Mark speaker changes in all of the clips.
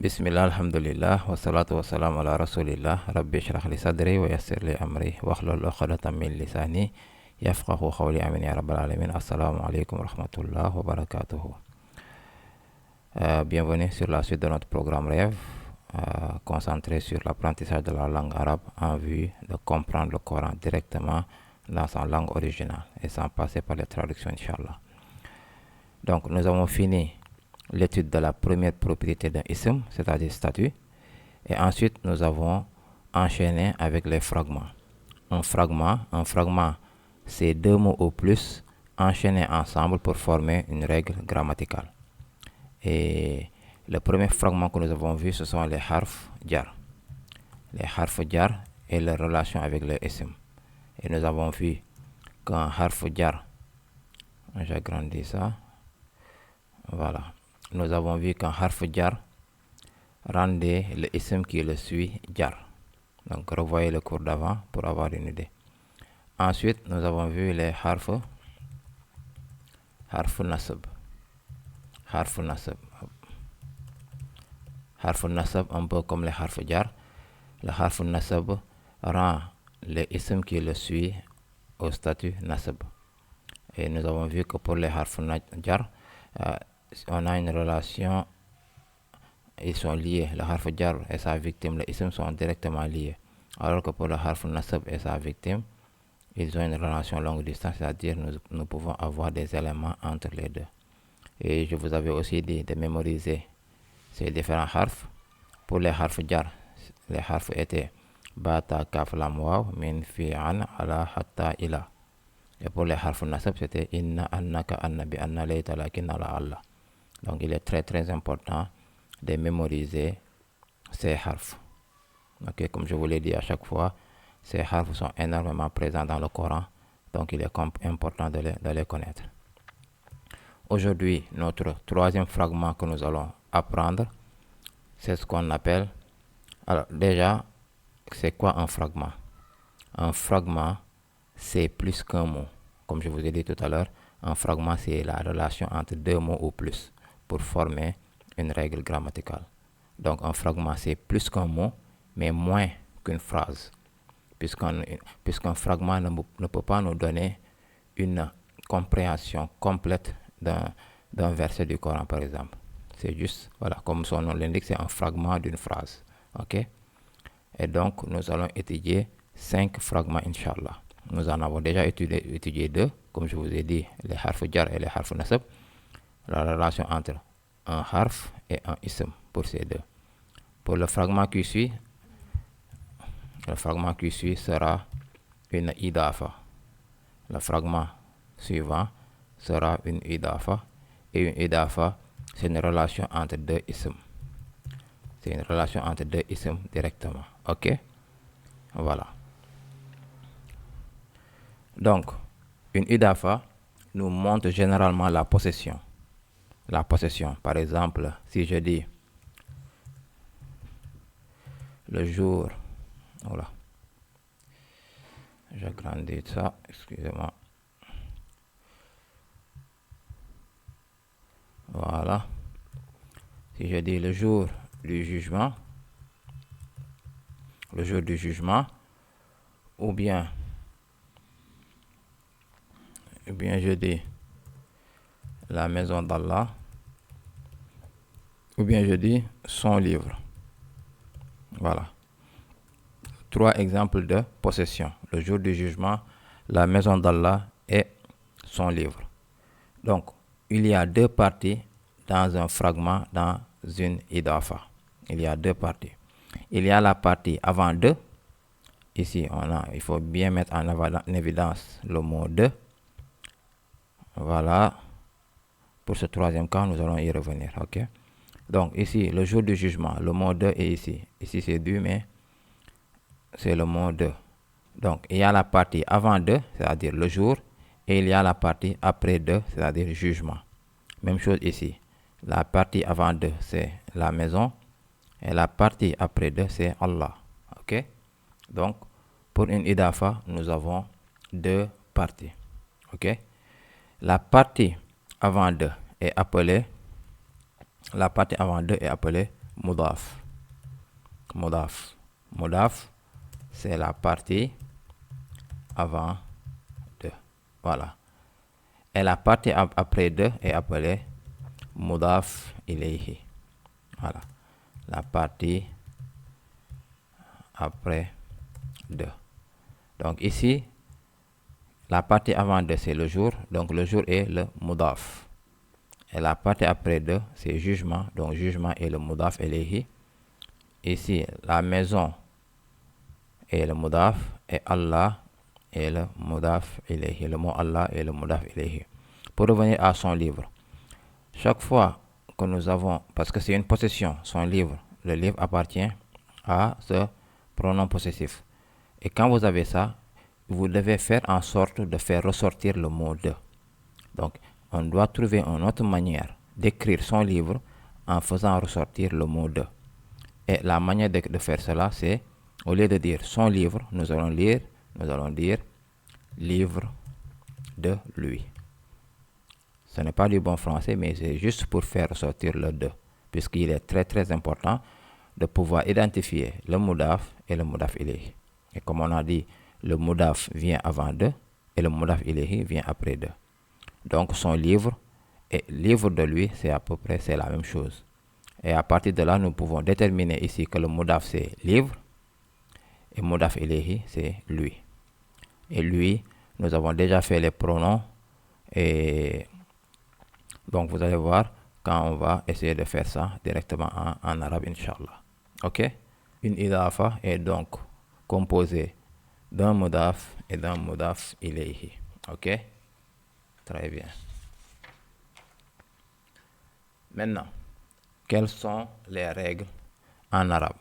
Speaker 1: Bismillah, alhamdulillah, wassalatu wassalamu ala rasulillah, rabbi shrah li sadri wa yassir li amri, wahlul uqdatan min lisani, yafqahu qawli, amin ya rabbal alamin. Assalamu alaikum wa rahmatullah wa barakatuhu. Bienvenue sur la suite de notre programme Rêve, concentré sur l'apprentissage de la langue arabe en vue de comprendre le Coran directement dans sa langue originale et sans passer par les traductions, Inch'Allah. Donc, nous avons fini l'étude de la première propriété d'un ism, c'est-à-dire statut, et ensuite nous avons enchaîné avec les fragments. Un fragment, c'est deux mots ou plus enchaînés ensemble pour former une règle grammaticale. Et le premier fragment que nous avons vu, ce sont les harf jar. Les harf jar et leur relation avec le ism. Et nous avons vu qu'un harf jar, j'agrandis ça, voilà. Nous avons vu qu'un harf jar rendait le ism qui le suit jar. Donc revoyez le cours d'avant pour avoir une idée. Ensuite, nous avons vu les harf nasab. Harf nasab, un peu comme les harf jar. Le harf nasab rend le ism qui le suit au statut nasab. Et nous avons vu que pour les harf jar, on a une relation, ils sont liés. Le harf jar et sa victime, les ism sont directement liés. Alors que pour le harf nasab et sa victime, ils ont une relation longue distance, c'est-à-dire nous pouvons avoir des éléments entre les deux. Et je vous avais aussi dit de mémoriser ces différents harfs. Pour les harf jar, les harfs étaient bata, kaf, lam, waw, min, fi, an, ala, hatta, ila. Et pour les harf nasab, c'était inna, annaka, anna, bi, anna, layta, lakin, ala, Allah. Donc il est très très important de mémoriser ces harfs. Okay, comme je vous l'ai dit à chaque fois, ces harfs sont énormément présents dans le Coran, donc il est important de les connaître. Aujourd'hui, notre troisième fragment que nous allons apprendre, c'est ce qu'on appelle... Alors déjà, c'est quoi un fragment? Un fragment, c'est plus qu'un mot. Comme je vous ai dit tout à l'heure, un fragment, c'est la relation entre deux mots ou plus pour former une règle grammaticale. Donc un fragment, c'est plus qu'un mot, mais moins qu'une phrase. Puisqu'un fragment ne peut pas nous donner une compréhension complète d'un verset du Coran, par exemple. C'est juste, voilà, comme son nom l'indique, c'est un fragment d'une phrase. Ok? Et donc, nous allons étudier 5 fragments, Inch'Allah. Nous en avons déjà étudié 2, comme je vous ai dit, les harf jar et les harf nasab. La relation entre un harf et un ism pour ces deux. Pour le fragment qui suit sera une idafa. Le fragment suivant sera une idafa. Et une idafa, c'est une relation entre deux isms. C'est une relation entre deux isms directement. Ok? Voilà. Donc, une idafa nous montre généralement la possession. La possession. Par exemple, si je dis le jour, voilà, j'agrandis ça, excusez-moi. Voilà. Si je dis le jour du jugement, ou bien je dis la maison d'Allah, ou bien je dis son livre. Voilà. 3 exemples de possession. Le jour du jugement, la maison d'Allah et son livre. Donc, il y a 2 parties dans un fragment, dans une idafa. Il y a 2 parties. Il y a la partie avant 2. Ici, il faut bien mettre en évidence le mot 2. Voilà. Pour ce troisième cas, nous allons y revenir. Ok? Donc, ici, le jour du jugement, le mot 2 est ici. Ici, c'est 2, mais c'est le mot 2. Donc, il y a la partie avant 2, c'est-à-dire le jour, et il y a la partie après 2, c'est-à-dire jugement. Même chose ici. La partie avant 2, c'est la maison, et la partie après 2, c'est Allah. Ok? Donc, pour une idafa, nous avons 2 parties. Ok? La partie avant 2 est appelée mudaf. Mudaf. Mudaf, c'est la partie avant 2. Voilà. Et la partie après 2 est appelée mudaf ilayhi. Voilà. La partie après 2. Donc ici, la partie avant 2, c'est le jour. Donc le jour est le mudaf. Et la partie après 2, c'est jugement. Donc jugement est le mudaf ilayhi. Ici, la maison est le mudaf. Et Allah est le mudaf ilayhi. Le mot Allah est le mudaf ilayhi. Pour revenir à son livre. Chaque fois que nous avons, parce que c'est une possession, son livre, le livre appartient à ce pronom possessif. Et quand vous avez ça, vous devez faire en sorte de faire ressortir le mot de. Donc, on doit trouver une autre manière d'écrire son livre en faisant ressortir le mot de. Et la manière de faire cela, c'est, au lieu de dire son livre, nous allons dire livre de lui. Ce n'est pas du bon français, mais c'est juste pour faire ressortir le de, puisqu'il est très très important de pouvoir identifier le mudaf et le mudaf ilayhi. Et comme on a dit, le mudaf vient avant 2 et le mudaf ilayhi vient après 2. Donc son livre et livre de lui, c'est à peu près la même chose. Et à partir de là, nous pouvons déterminer ici que le mudaf c'est livre et mudaf ilayhi c'est lui. Et lui, nous avons déjà fait les pronoms et donc vous allez voir quand on va essayer de faire ça directement en arabe, Inch'Allah. Ok? Une idafa est donc composée d'un mudaf et d'un mudaf ilayhi. Ok? Très bien. Maintenant, quelles sont les règles en arabe?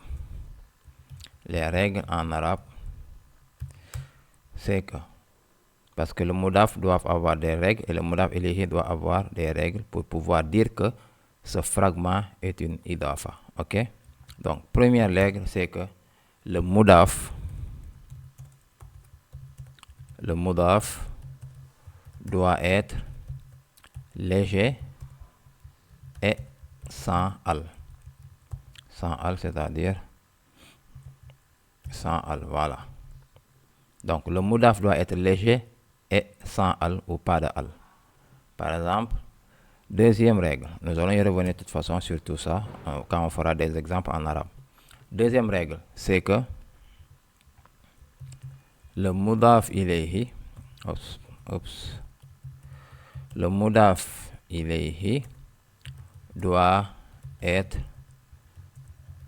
Speaker 1: Les règles en arabe, c'est que, parce que le mudaf doit avoir des règles et le mudaf ilayhi doit avoir des règles pour pouvoir dire que ce fragment est une idafa. Ok? Donc, première règle, c'est que le mudaf doit être léger et sans al. Sans al, c'est-à-dire sans al, voilà. Donc, le mudaf doit être léger et sans al ou pas de al. Par exemple, deuxième règle, nous allons y revenir de toute façon sur tout ça quand on fera des exemples en arabe. Deuxième règle, c'est que le mudaf ilayhi, le mudaf ilayhi doit être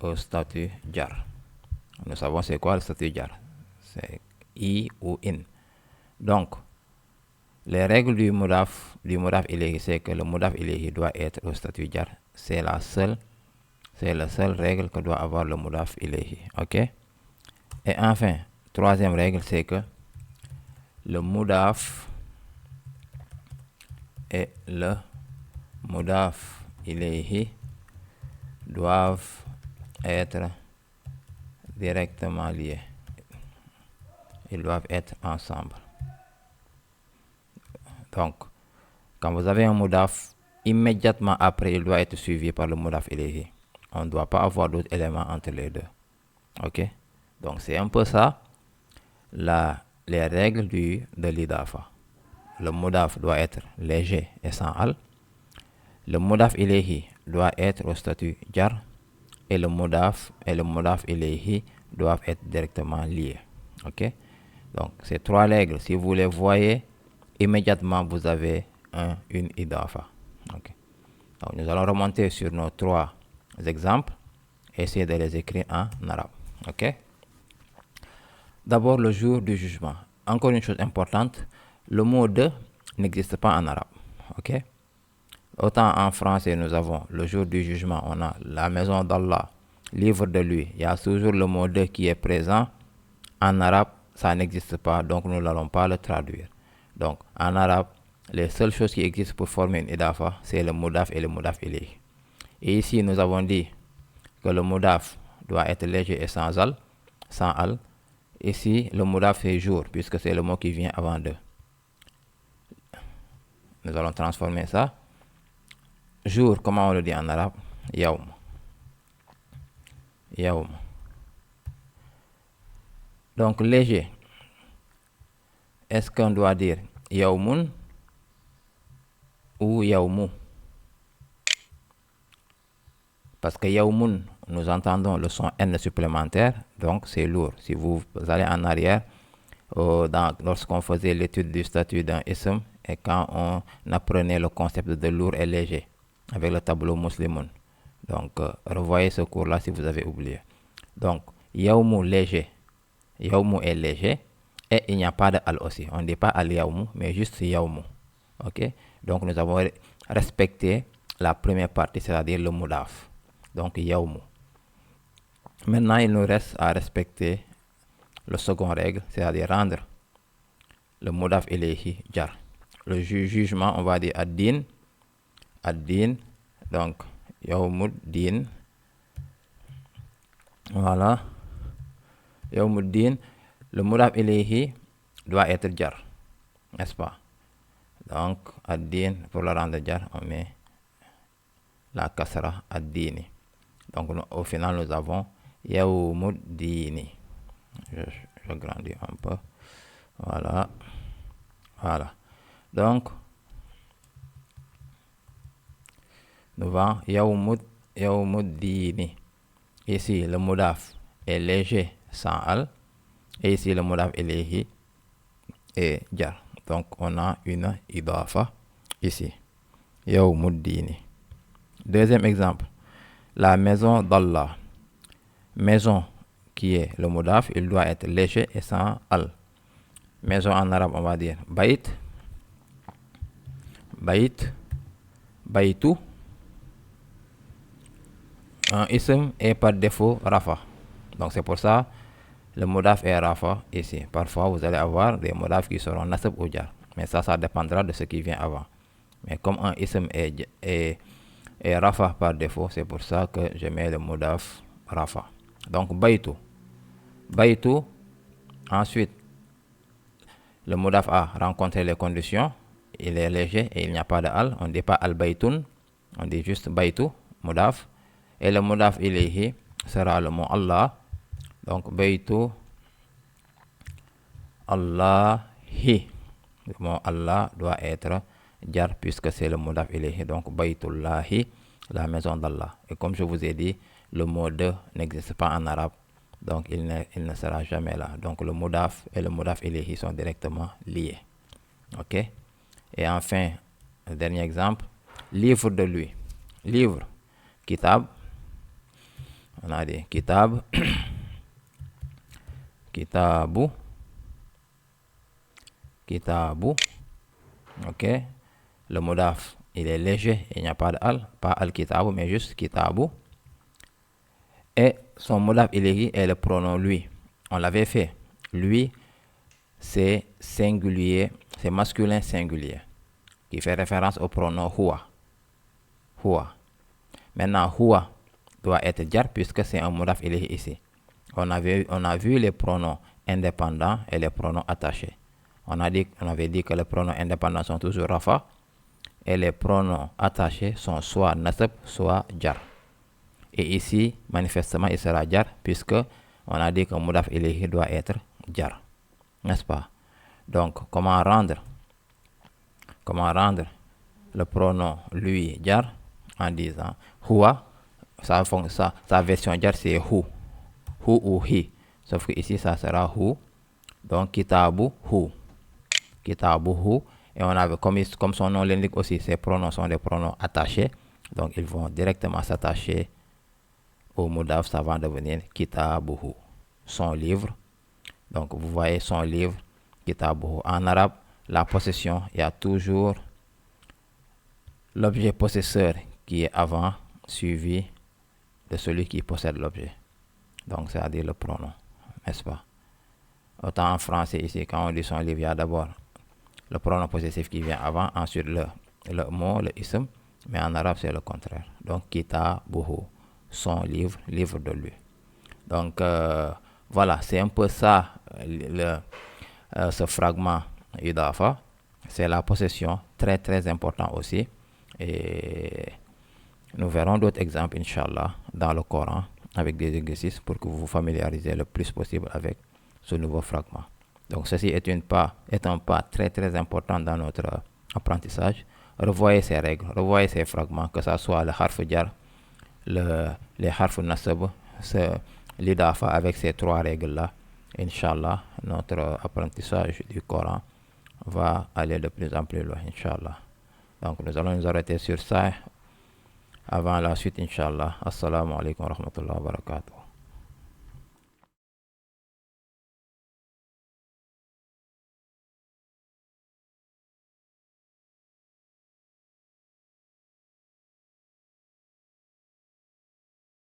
Speaker 1: au statut jar. Nous savons c'est quoi le statut jar. C'est i ou in. Donc, les règles du mudaf ilayhi, c'est que le mudaf ilayhi doit être au statut jar. C'est la seule règle que doit avoir le mudaf ilayhi. Ok? Et enfin, troisième règle, c'est que le mudaf et le mudaf ilayhi doivent être directement liés. Ils doivent être ensemble. Donc, quand vous avez un mudaf, immédiatement après, il doit être suivi par le mudaf ilayhi. On ne doit pas avoir d'autres éléments entre les deux. Ok? Donc, c'est un peu ça, les règles de l'idafa. Le mudaf doit être léger et sans al. Le mudaf ilayhi doit être au statut jar. Et le mudaf ilayhi doivent être directement liés. Ok? Donc, ces trois règles, si vous les voyez, immédiatement vous avez une idafa. Okay. Donc, nous allons remonter sur nos trois exemples et essayer de les écrire en arabe. Ok? D'abord, le jour du jugement. Encore une chose importante, le mot de n'existe pas en arabe. Ok? Autant en français, nous avons le jour du jugement, on a la maison d'Allah, livre de lui. Il y a toujours le mot de qui est présent. En arabe, ça n'existe pas, donc nous n'allons pas le traduire. Donc, en arabe, les seules choses qui existent pour former une idafa, c'est le mudaf et le mudaf ilayhi. Et ici, nous avons dit que le mudaf doit être léger et sans al. Ici, le mudaf c'est jour, puisque c'est le mot qui vient avant de. Nous allons transformer ça. Jour, comment on le dit en arabe? Yawm. Yaoum. Donc léger. Est-ce qu'on doit dire Yaoumoun ou Yaoumou? Parce que Yaoumoun, nous entendons le son N supplémentaire, donc c'est lourd. Si vous allez en arrière, lorsqu'on faisait l'étude du statut d'un ism et quand on apprenait le concept de lourd et léger avec le tableau Muslimoun. Donc, revoyez ce cours-là si vous avez oublié. Donc, Yaoumou léger. Yaoumou est léger et il n'y a pas de al aussi. On ne dit pas al Yaoumou, mais juste Yaoumou. Ok? Donc, nous avons respecté la première partie, c'est-à-dire le moudaf. Donc, Yaoumou. Maintenant, il nous reste à respecter le second règle, c'est-à-dire rendre le moudaf ilayhi jar. Le jugement, on va dire ad-din. Ad-din. Donc, Yaoumuddin. Voilà. Yaoumuddin. Le moudaf ilayhi doit être jar. N'est-ce pas? Donc, ad-din, pour le rendre jar, on met la kasra ad-dini. Donc, au final, nous avons Yaoumuddini. Je grandis un peu. Voilà. Voilà. Donc, nous avons Yaoumuddini. Ici, le moudaf est léger sans al. Et ici, le moudaf ilayhi est jar. Donc, on a une idafa ici. Yaoumuddini. Deuxième exemple. La maison d'Allah. Maison qui est le moudaf, il doit être léger et sans al. Maison en arabe, on va dire Bait. Bait. Baitu. Un ism est par défaut rafa. Donc c'est pour ça le modaf est rafa ici. Parfois vous allez avoir des modafs qui seront nasab ou jar. Mais ça dépendra de ce qui vient avant. Mais comme un ism est rafa par défaut, c'est pour ça que je mets le modaf rafa. Donc baitu. Baitu. Ensuite, le modaf a rencontré les conditions. Il est léger et il n'y a pas de al. On ne dit pas al baitun. On dit juste baitu, modaf. Et le modaf ilayhi sera le mot Allah. Donc, baitu Allahi. Le mot Allah doit être jar puisque c'est le modaf ilayhi. Donc, baitullahi, la maison d'Allah. Et comme je vous ai dit, le mot de n'existe pas en arabe. Donc, il ne sera jamais là. Donc, le modaf et le modaf ilayhi sont directement liés. Ok? Et enfin, le dernier exemple, livre de lui. Livre, kitab. On a dit kitab, kitabu, kitabu. Ok. Le modaf, il est léger, il n'y a pas de al, pas al-kitabu, mais juste kitabu. Et son modaf ilayhi est le pronom lui. On l'avait fait. Lui, c'est singulier, c'est masculin singulier, qui fait référence au pronom huwa. Huwa. Maintenant, huwa doit être jar puisque c'est un modaf ilayhi ici. On a vu les pronoms indépendants et les pronoms attachés. On avait dit que les pronoms indépendants sont toujours rafa et les pronoms attachés sont soit nasab, soit jar. Et ici, manifestement, il sera jar puisque on a dit que modaf ilayhi doit être jar. N'est-ce pas? Donc, comment rendre le pronom lui jar en disant huwa? Sa version jar c'est hu ou hi, sauf que ici ça sera hu. Donc kitabu hu, et on avait comme son nom l'indique aussi, ces pronoms sont des pronoms attachés, donc ils vont directement s'attacher au mudaf, ça va devenir kitabuhu, son livre. Donc vous voyez son livre, kitabuhu. En arabe, la possession, il y a toujours l'objet possesseur qui est avant, suivi de celui qui possède l'objet. Donc, c'est-à-dire le pronom, n'est-ce pas? Autant en français, ici, quand on dit son livre, il y a d'abord le pronom possessif qui vient avant, ensuite le mot, le ism, mais en arabe, c'est le contraire. Donc, kitabuhu, son livre, livre de lui. Donc, voilà, c'est un peu ça, ce fragment idafa. C'est la possession, très très important aussi. Et nous verrons d'autres exemples, Inch'Allah, dans le Coran avec des exercices pour que vous vous familiarisez le plus possible avec ce nouveau fragment. Donc ceci est un pas très très important dans notre apprentissage. Revoyez ces règles, revoyez ces fragments, que ce soit le harf jar, les harf nasab, l'idafa avec ces 3 règles-là. Inch'Allah, notre apprentissage du Coran va aller de plus en plus loin, Inch'Allah. Donc nous allons nous arrêter sur ça avant la suite, Inch'Allah. Assalamu alaikum wa rahmatullahi wa barakatuh.